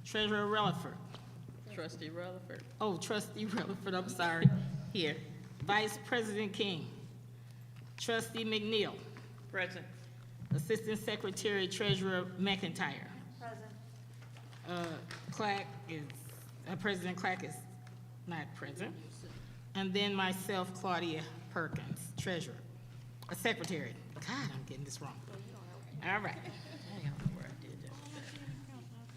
Treasurer Rutherford. Trustee Rutherford. Oh, Trustee Rutherford, I'm sorry. Here. Vice President King. Trustee McNeil. Present. Assistant Secretary Treasurer McIntyre. Present. President Clack is not present. And then myself, Claudia Perkins, Treasurer, Secretary. God, I'm getting this wrong. All right.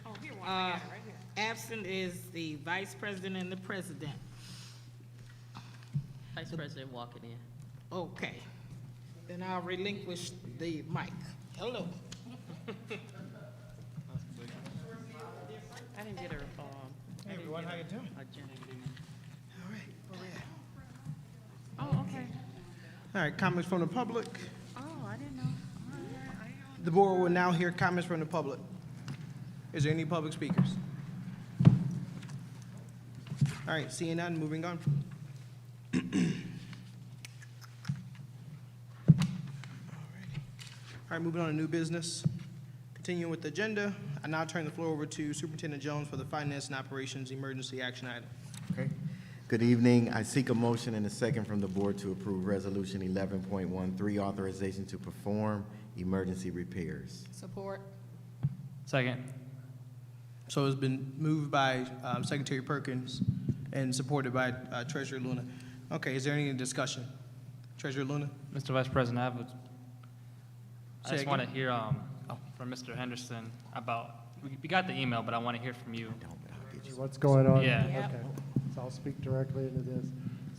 Oh, here one, I got it right here. Absent is the Vice President and the President. Vice President walking in. Okay. Then I'll relinquish the mic. Hello. I didn't get her, Hey everyone, how you doing? agenda. All right, where we at? Oh, okay. All right, comments from the public. Oh, I didn't know. The board will now hear comments from the public. Is there any public speakers? All right, seeing none, moving on. All right, moving on to new business. Continuing with the agenda, I now turn the floor over to Superintendent Jones for the Finance and Operations Emergency Action Item. Okay. Good evening. I seek a motion and a second from the board to approve Resolution 11.13, authorization to perform emergency repairs. Support. Second. So it's been moved by Secretary Perkins and supported by Treasurer Luna. Okay, is there any discussion? Treasurer Luna? Mr. Vice President, I Say just want to again? hear from Mr. Henderson about, we got the email, but I want to hear from you. What's going on? Yeah. Yep. Okay, so I'll speak directly into this.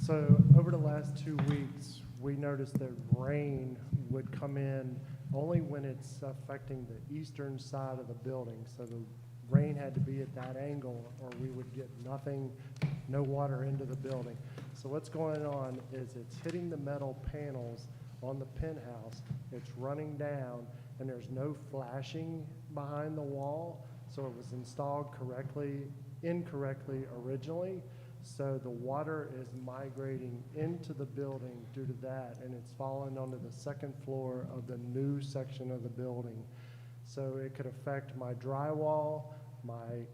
So over the last 2 weeks, we noticed that rain would come in only when it's affecting the eastern side of the building. So the rain had to be at that angle or we would get nothing, no water into the building. So what's going on is it's hitting the metal panels on the penthouse, it's running down, and there's no flashing behind the wall, so it was installed incorrectly originally, so the water is migrating into the building due to that, and it's falling onto the second floor of the new section of the building. So it could affect my drywall, my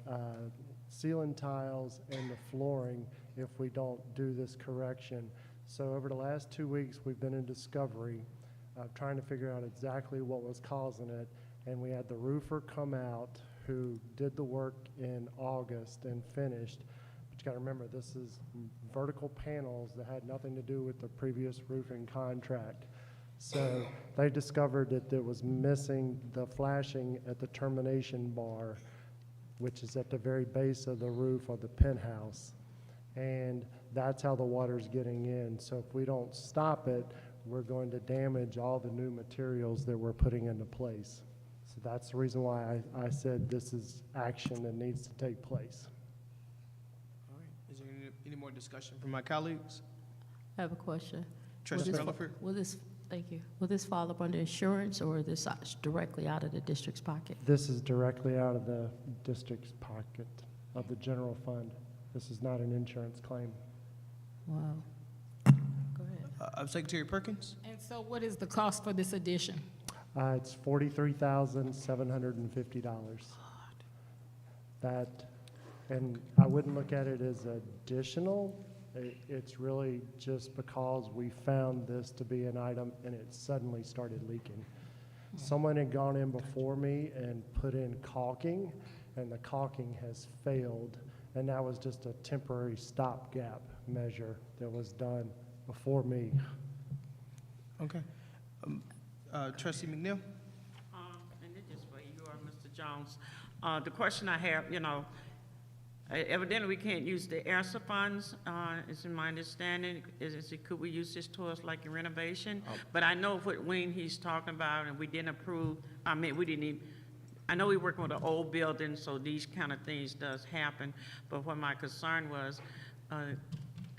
ceiling tiles, and the flooring if we don't do this correction. So over the last 2 weeks, we've been in discovery, trying to figure out exactly what was causing it. And we had the roofer come out who did the work in August and finished. But you gotta remember, this is vertical panels that had nothing to do with the previous roofing contract. So they discovered that it was missing the flashing at the termination bar, which is at the very base of the roof of the penthouse. And that's how the water's getting in. So if we don't stop it, we're going to damage all the new materials that we're putting into place. So that's the reason why I said this is action that needs to take place. All right, is there any more discussion from my colleagues? I have a question. Trustee Rutherford? Thank you. Will this fall up under insurance or is this directly out of the district's pocket? This is directly out of the district's pocket of the general fund. This is not an insurance claim. Wow. Go ahead. Secretary Perkins? And so what is the cost for this addition? It's $43,750. That, and I wouldn't look at it as additional. It's really just because we found this to be an item and it suddenly started leaking. Someone had gone in before me and put in caulking, and the caulking has failed. And that was just a temporary stopgap measure that was done before me. Okay. Trustee McNeil? And this is for you or Mr. Jones. The question I have, evidently we can't use the ERSA funds, is in my understanding. Could we use this towards like a renovation? But I know what Wayne he's talking about, and we didn't approve, we didn't even, I know we're working with an old building, so these kind of things does happen. But what my concern was,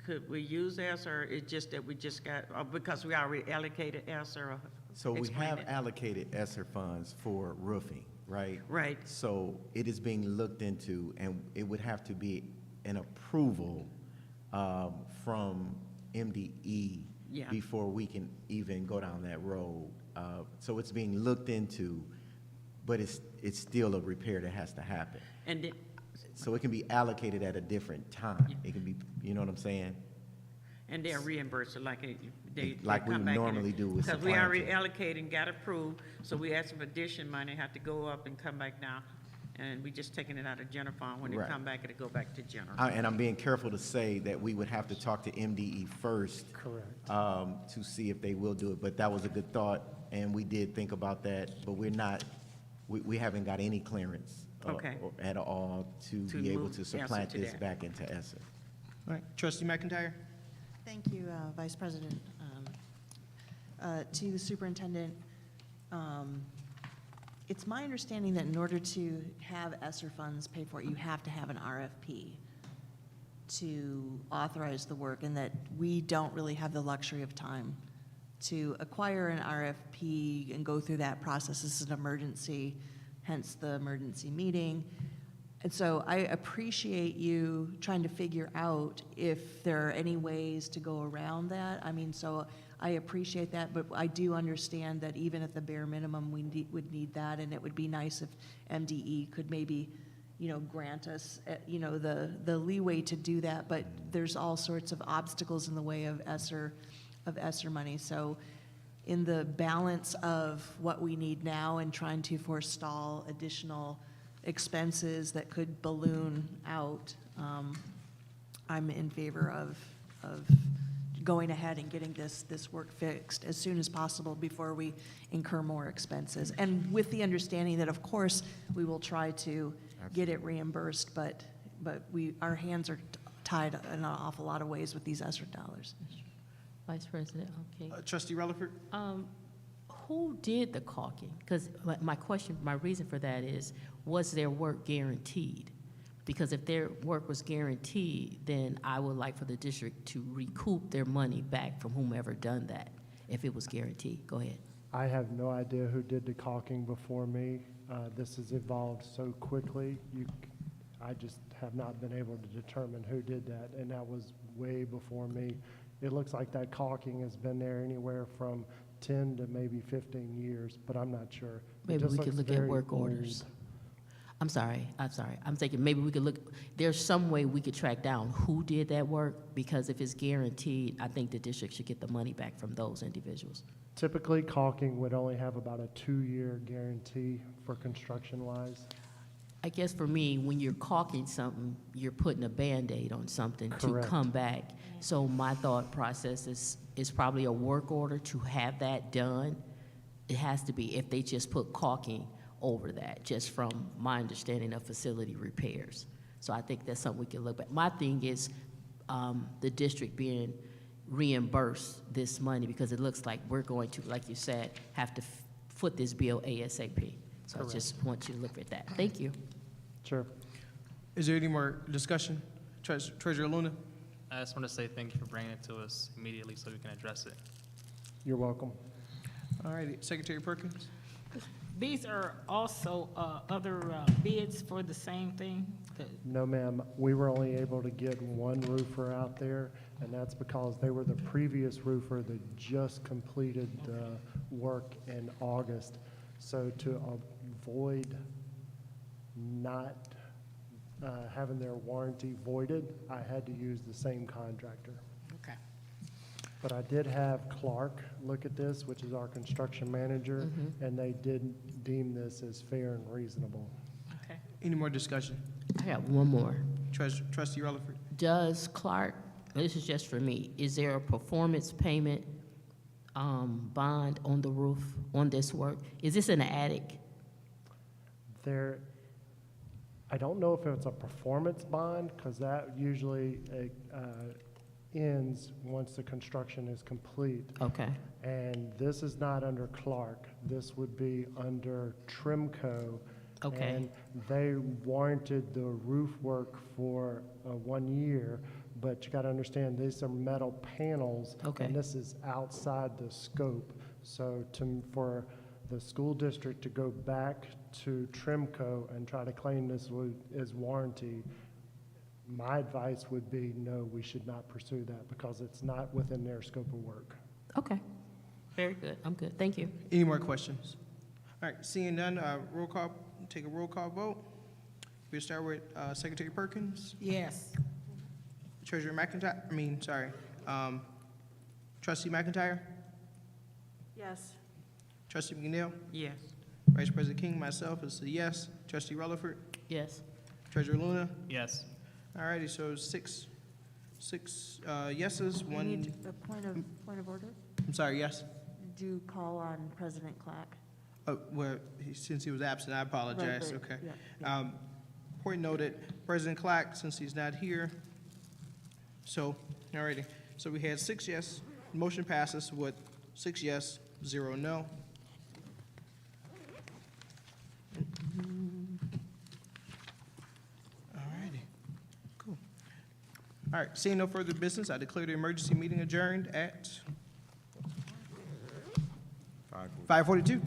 could we use ERSA, or it's just that we just got, because we already allocated ERSA? So we Explain have it. allocated ESSER funds for roofing, right? Right. So it is being looked into, and it would have to be an approval from MDE Yeah. before we can even go down that road. So it's being looked into, but it's still a repair that has to happen. And then, So it can be allocated at a different time. It can be, you know what I'm saying? And they're reimbursed, like they Like we come back in normally it. do with Because we supply already chain. allocated, got approved, so we asked for addition money, have to go up and come back down. And we just taking it out of general fund. When they Right. come back, it'll go back to general. And I'm being careful to say that we would have to talk to MDE first Correct. to see if they will do it, but that was a good thought, and we did think about that, but we're not, we haven't got any clearance Okay. at all to To be able move to ESSER supplant to this that. back into ESSER. All right, trustee McIntyre? Thank you, Vice President. To the superintendent, it's my understanding that in order to have ESSER funds pay for it, you have to have an RFP to authorize the work, and that we don't really have the luxury of time to acquire an RFP and go through that process. This is an emergency, hence the emergency meeting. And so I appreciate you trying to figure out if there are any ways to go around that. I mean, so I appreciate that, but I do understand that even at the bare minimum, we would need that, and it would be nice if MDE could maybe, grant us, the leeway to do that, but there's all sorts of obstacles in the way of ESSER money. So in the balance of what we need now and trying to forestall additional expenses that could balloon out, I'm in favor of going ahead and getting this work fixed as soon as possible before we incur more expenses. And with the understanding that, of course, we will try to get it reimbursed, but our hands are tied in an awful lot of ways with these ESSER dollars. Vice President, okay. Trustee Rutherford? Who did the caulking? Because my reason for that is, was their work guaranteed? Because if their work was guaranteed, then I would like for the district to recoup their money back from whomever done that, if it was guaranteed. Go ahead. I have no idea who did the caulking before me. This has evolved so quickly. I just have not been able to determine who did that, and that was way before me. It looks like that caulking has been there anywhere from 10 to maybe 15 years, but I'm not sure. It Maybe just we could looks look at very work orders. old. I'm sorry. I'm thinking maybe we could look, there's some way we could track down who did that work, because if it's guaranteed, I think the district should get the money back from those individuals. Typically, caulking would only have about a 2-year guarantee for construction-wise. I guess for me, when you're caulking something, you're putting a Band-Aid on something to Correct. come back. So my thought process is probably a work order to have that done. It has to be, if they just put caulking over that, just from my understanding of facility repairs. So I think that's something we can look at. My thing is the district being reimbursed this money, because it looks like we're going to, like you said, have to foot this bill ASAP. So Correct. I just want you to look at that. Thank you. Sure. Is there any more discussion? Treasurer Luna? I just want to say thank you for bringing it to us immediately so we can address it. You're welcome. All righty, Secretary Perkins? These are also other bids for the same thing? No, ma'am. We were only able to get one roofer out there, and that's because they were the previous roofer that just completed work in August. So to avoid not having their warranty voided, I had to use the same contractor. Okay. But I did have Clark look at this, which is our construction manager, and they did deem this as fair and reasonable. Okay. Any more discussion? I got one more. Trustee Rutherford? Does Clark, this is just for me, is there a performance payment bond on the roof on this work? Is this in the attic? I don't know if it's a performance bond, because that usually ends once the construction is complete. Okay, And this is not under Clark. This would be under Trimco. Okay. And they warranted the roof work for 1 year, but you got to understand, these are metal panels. Okay. And this is outside the scope. So for the school district to go back to Trimco and try to claim this as warranty, my advice would be, no, we should not pursue that, because it's not within their scope of work. okay. Very good, I'm good, thank you. Any more questions? All right, seeing none, take a roll call vote. We'll start with Secretary Perkins, Yes. Treasurer McIntyre, Trustee McIntyre, Yes. Trustee McNeil, Yes. Vice President King, myself is a yes. Trustee Rutherford, Yes. Treasurer Luna. Yes. All righty, so six yeses, We one, need a point of order? I'm sorry, yes. Do call on President Clack. Well, since he was absent, I apologize, Right, okay. yeah. Point noted, President Clark, since he's not here, so, all righty. So we had 6 yes, motion passes with 6 yes, 0 no. All righty, cool. All right, seeing no further business, I declare the emergency meeting adjourned at 5:42.